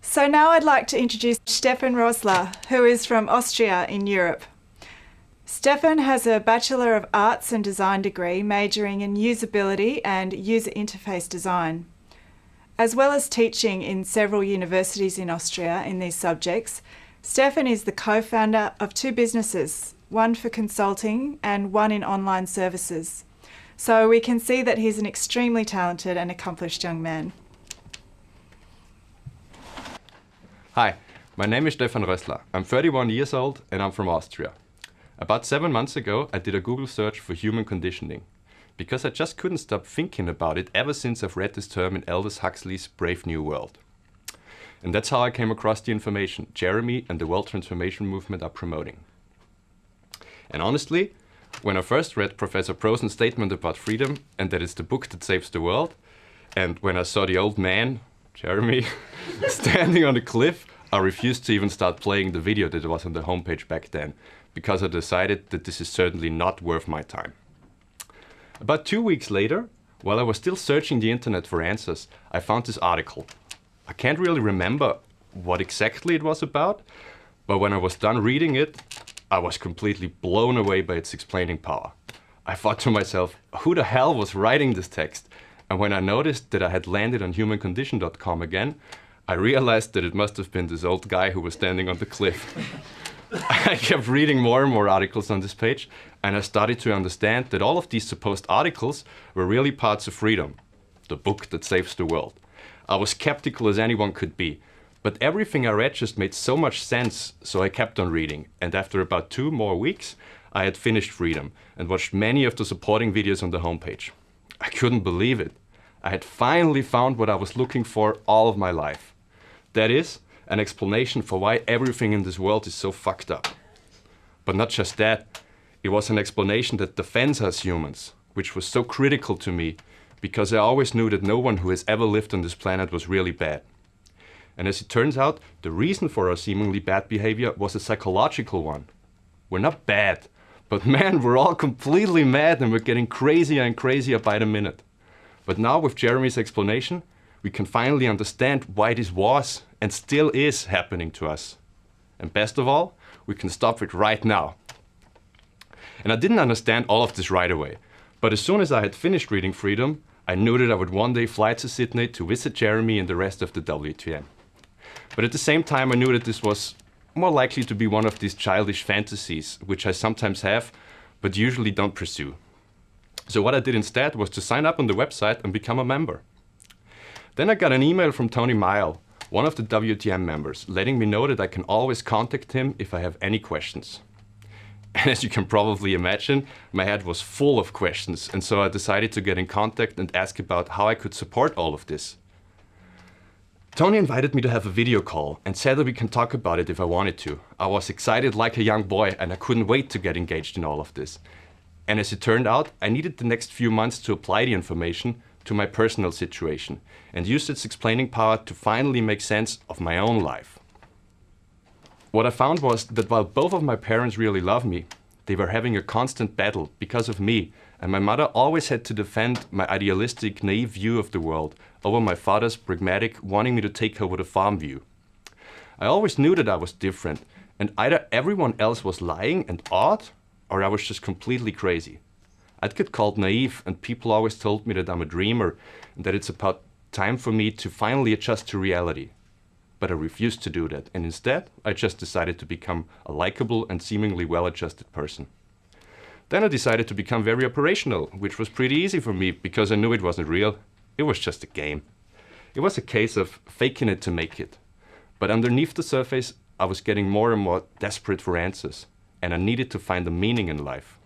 So now I'd like to introduce Stefan Rössler, who is from Austria in Europe. Stefan has a Bachelor of Arts and Design degree majoring in usability and user interface design. As well as teaching in several universities in Austria in these subjects, Stefan is the co-founder of two businesses, one for consulting and one in online services. So we can see that he's an extremely talented and accomplished young man. Hi, my name is Stefan Rössler. I'm 31 years old and I'm from Austria. About 7 months ago, I did a Google search for human conditioning, because I just couldn't stop thinking about it ever since I've read this term in Aldous Huxley's Brave New World. And that's how I came across the information Jeremy and the World Transformation Movement are promoting. And honestly, when I first read Professor Prosen's statement about freedom and that it's the book that saves the world, and when I saw the old man, Jeremy, standing on a cliff, I refused to even start playing the video that was on the homepage back then, because I decided that this is certainly not worth my time. About 2 weeks later, while I was still searching the internet for answers, I found this article. I can't really remember what exactly it was about, but when I was done reading it, I was completely blown away by its explaining power. I thought to myself, who the hell was writing this text? And when I noticed that I had landed on humancondition.com again, I realized that it must have been this old guy who was standing on the cliff. I kept reading more and more articles on this page, and I started to understand that all of these supposed articles were really parts of Freedom, the book that saves the world. I was skeptical as anyone could be, but everything I read just made so much sense, so I kept on reading, and after about 2 more weeks, I had finished Freedom and watched many of the supporting videos on the homepage. I couldn't believe it. I had finally found what I was looking for all of my life. That is, an explanation for why everything in this world is so fucked up. But not just that, it was an explanation that defends us humans, which was so critical to me, because I always knew that no one who has ever lived on this planet was really bad. And as it turns out, the reason for our seemingly bad behavior was a psychological one. We're not bad, but man, we're all completely mad and we're getting crazier and crazier by the minute. But now with Jeremy's explanation, we can finally understand why this was and still is happening to us. And best of all, we can stop it right now. And I didn't understand all of this right away, but as soon as I had finished reading Freedom, I knew that I would one day fly to Sydney to visit Jeremy and the rest of the WTM. But at the same time, I knew that this was more likely to be one of these childish fantasies, which I sometimes have, but usually don't pursue. So what I did instead was to sign up on the website and become a member. Then I got an email from Tony Mile, one of the WTM members, letting me know that I can always contact him if I have any questions. And as you can probably imagine, my head was full of questions, and so I decided to get in contact and ask about how I could support all of this. Tony invited me to have a video call and said that we can talk about it if I wanted to. I was excited like a young boy and I couldn't wait to get engaged in all of this. And as it turned out, I needed the next few months to apply the information to my personal situation and use its explaining power to finally make sense of my own life. What I found was that while both of my parents really love me, they were having a constant battle because of me, and my mother always had to defend my idealistic, naive view of the world over my father's pragmatic, wanting me to take her with a farm view. I always knew that I was different, and either everyone else was lying and odd, or I was just completely crazy. I'd get called naive, and people always told me that I'm a dreamer and that it's about time for me to finally adjust to reality. But I refused to do that, and instead I just decided to become a likable and seemingly well-adjusted person. Then I decided to become very operational, which was pretty easy for me because I knew it wasn't real. It was just a game. It was a case of faking it to make it. But underneath the surface, I was getting more and more desperate for answers, and I needed to find a meaning in life.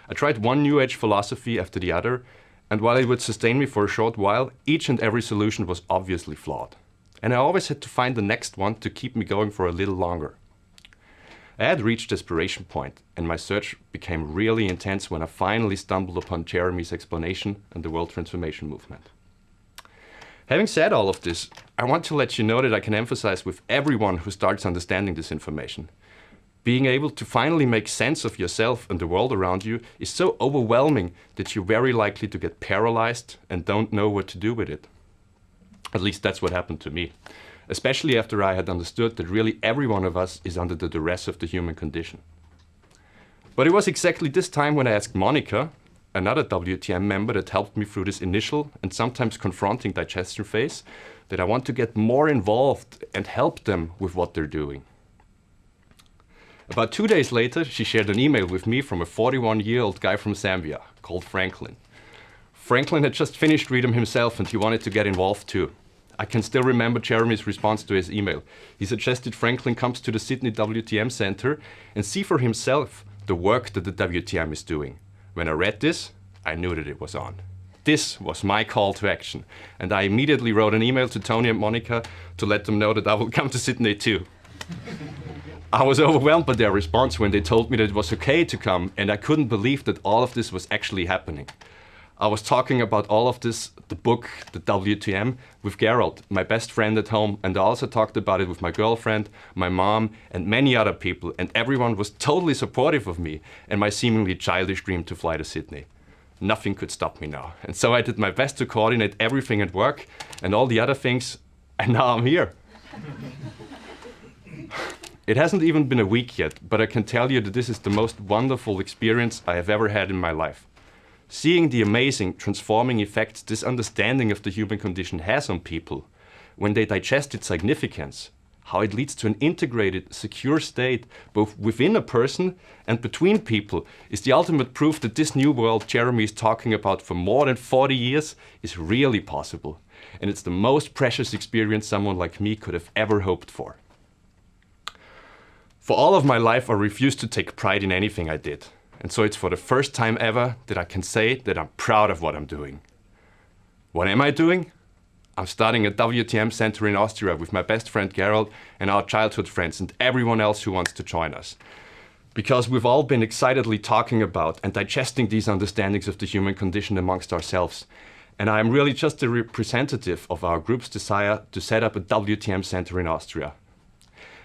I tried one New Age philosophy after the other, and while it would sustain me for a short while, each and every solution was obviously flawed. And I always had to find the next one to keep me going for a little longer. I had reached desperation point, and my search became really intense when I finally stumbled upon Jeremy's explanation and the World Transformation Movement. Having said all of this, I want to let you know that I can emphasize with everyone who starts understanding this information. Being able to finally make sense of yourself and the world around you is so overwhelming that you're very likely to get paralyzed and don't know what to do with it. At least that's what happened to me. especially after I had understood that really every one of us is under the duress of the human condition. But it was exactly this time when I asked Monica, another WTM member that helped me through this initial and sometimes confronting digestion phase, that I want to get more involved and help them with what they're doing. About 2 days later, she shared an email with me from a 41-year-old guy from Zambia called Franklin. Franklin had just finished Freedom himself and he wanted to get involved too. I can still remember Jeremy's response to his email. He suggested Franklin comes to the Sydney WTM Centre and see for himself the work that the WTM is doing. When I read this, I knew that it was on. This was my call to action, and I immediately wrote an email to Tony and Monica to let them know that I will come to Sydney too. I was overwhelmed by their response when they told me that it was okay to come, and I couldn't believe that all of this was actually happening. I was talking about all of this, the book, the WTM, with Gerald, my best friend at home, and I also talked about it with my girlfriend, my mom, and many other people, and everyone was totally supportive of me and my seemingly childish dream to fly to Sydney. Nothing could stop me now. And so I did my best to coordinate everything at work and all the other things, and now I'm here. It hasn't even been a week yet, but I can tell you that this is the most wonderful experience I have ever had in my life. Seeing the amazing, transforming effects this understanding of the human condition has on people, when they digest its significance, how it leads to an integrated, secure state, both within a person and between people, is the ultimate proof that this new world Jeremy is talking about for more than 40 years is really possible. And it's the most precious experience someone like me could have ever hoped for. For all of my life, I refused to take pride in anything I did. And so it's for the first time ever that I can say that I'm proud of what I'm doing. What am I doing? I'm starting a WTM Centre in Austria with my best friend Gerald and our childhood friends and everyone else who wants to join us. Because we've all been excitedly talking about and digesting these understandings of the human condition amongst ourselves. And I am really just a representative of our group's desire to set up a WTM Centre in Austria.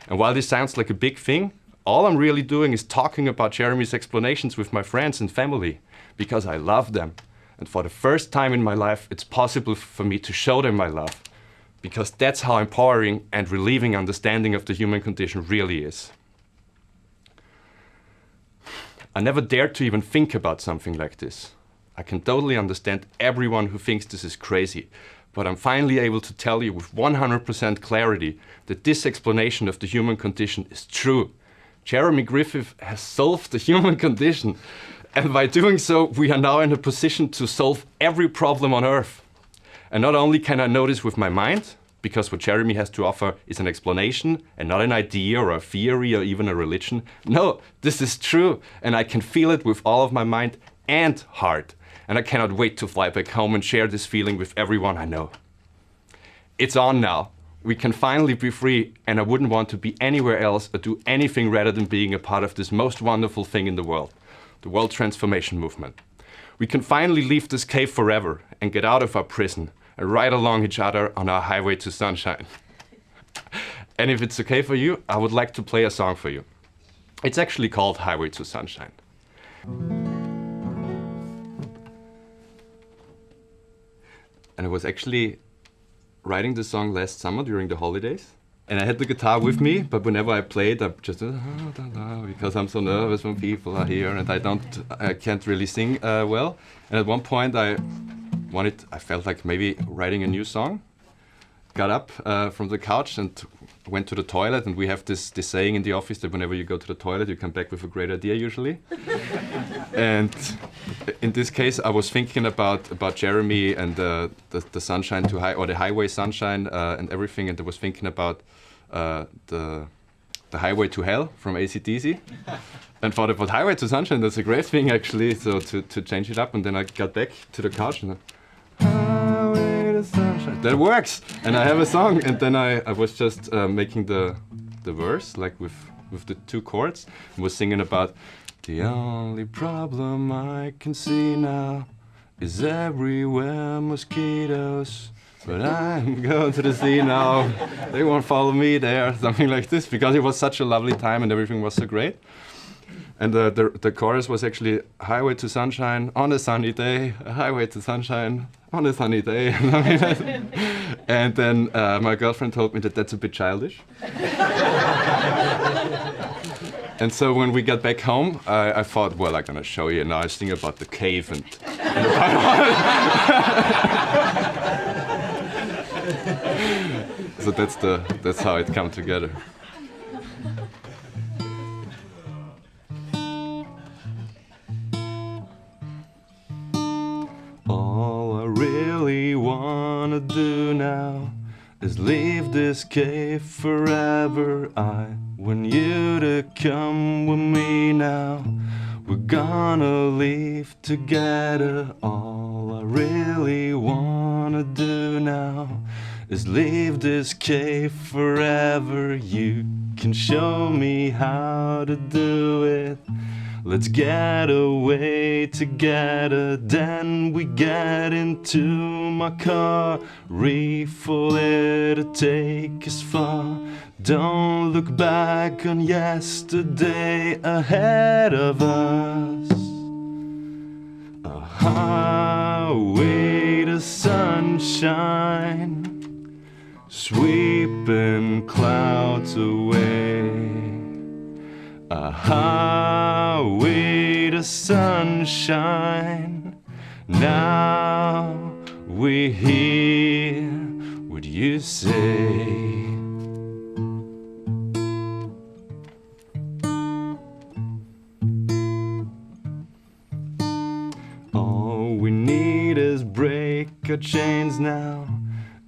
And while this sounds like a big thing, all I'm really doing is talking about Jeremy's explanations with my friends and family, because I love them. And for the first time in my life, it's possible for me to show them my love, because that's how empowering and relieving understanding of the human condition really is. I never dared to even think about something like this. I can totally understand everyone who thinks this is crazy, but I'm finally able to tell you with 100% clarity that this explanation of the human condition is true. Jeremy Griffith has solved the human condition. And by doing so, we are now in a position to solve every problem on Earth. And not only can I know this with my mind, because what Jeremy has to offer is an explanation and not an idea or a theory or even a religion. No, this is true. And I can feel it with all of my mind and heart. And I cannot wait to fly back home and share this feeling with everyone I know. It's on now. We can finally be free, and I wouldn't want to be anywhere else or do anything rather than being a part of this most wonderful thing in the world. The World Transformation Movement. We can finally leave this cave forever and get out of our prison and ride along each other on our highway to sunshine. And if it's okay for you, I would like to play a song for you. It's actually called Highway to Sunshine. And I was actually writing the song last summer during the holidays. And I had the guitar with me, but whenever I played, I just because I'm so nervous when people are here and I can't really sing well. And at one point I felt like maybe writing a new song. Got up from the couch and went to the toilet, and we have this saying in the office that whenever you go to the toilet, you come back with a great idea usually. And in this case, I was thinking about Jeremy and the sunshine to high, or the highway sunshine and everything, and I was thinking about the highway to hell from AC/DC. And thought about highway to sunshine, that's a great thing actually, so to change it up, and then I got back to the couch and highway to sunshine. That works! And I have a song, and then I was just making the verse, like with the two chords, and was singing about the only problem I can see now is everywhere mosquitoes. But I'm going to the sea now, they won't follow me there, something like this, because it was such a lovely time and everything was so great. And the chorus was actually highway to sunshine on a sunny day, a highway to sunshine on a sunny day. And then my girlfriend told me that that's a bit childish. And so when we got back home, I thought, well, I'm gonna show you a nice thing about the cave and so that's how it come together. All I really wanna do now is leave this cave forever. I want you to come with me now. We're gonna leave together. All I really wanna do now is leave this cave forever. You can show me how to do it. Let's get away together. Then we get into my car, refill it to take us far. Don't look back on yesterday ahead of us. A highway to sunshine, sweeping clouds away. A highway to sunshine. Now we hear what you say. All we need is break our chains now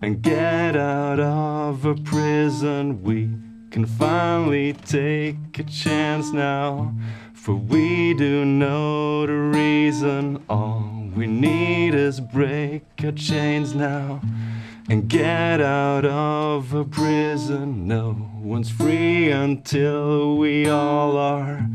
and get out of a prison. We can finally take a chance now, for we do know the reason. All we need is break our chains now and get out of a prison. No one's free until we all are.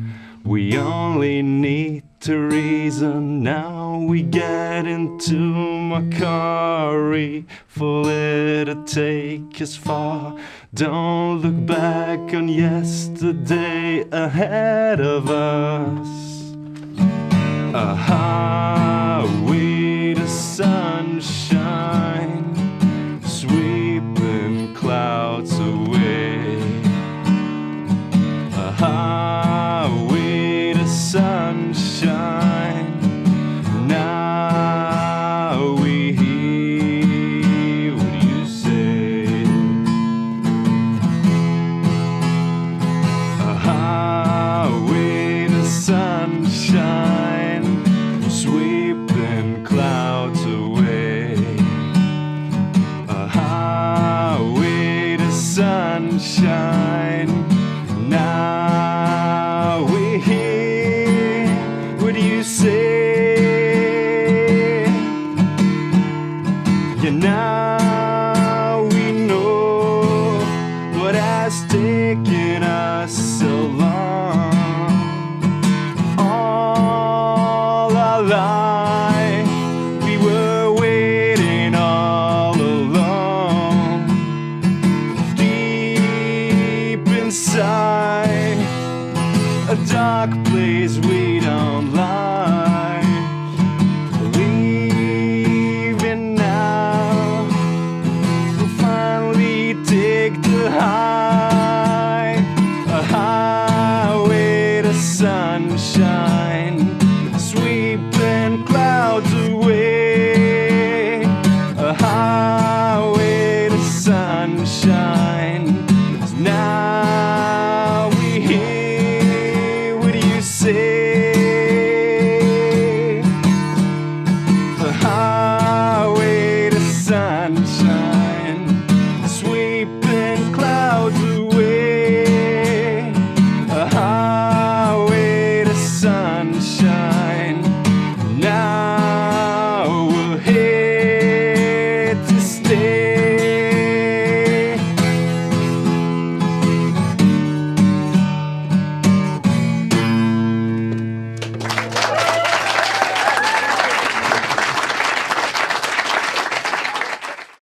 We only need to reason. Now we get into my car, refill it to take us far. Don't look back on yesterday ahead of us. A highway to sunshine, sweeping clouds away. A highway to sunshine. Now we hear what you say. A highway to sunshine, sweeping clouds away. A highway to sunshine. Now we hear what you say. Yeah, now we know what has taken us so long. All our life we were waiting all alone. Deep inside a dark place we don't like. Leaving now, we'll finally take the high. A highway to sunshine.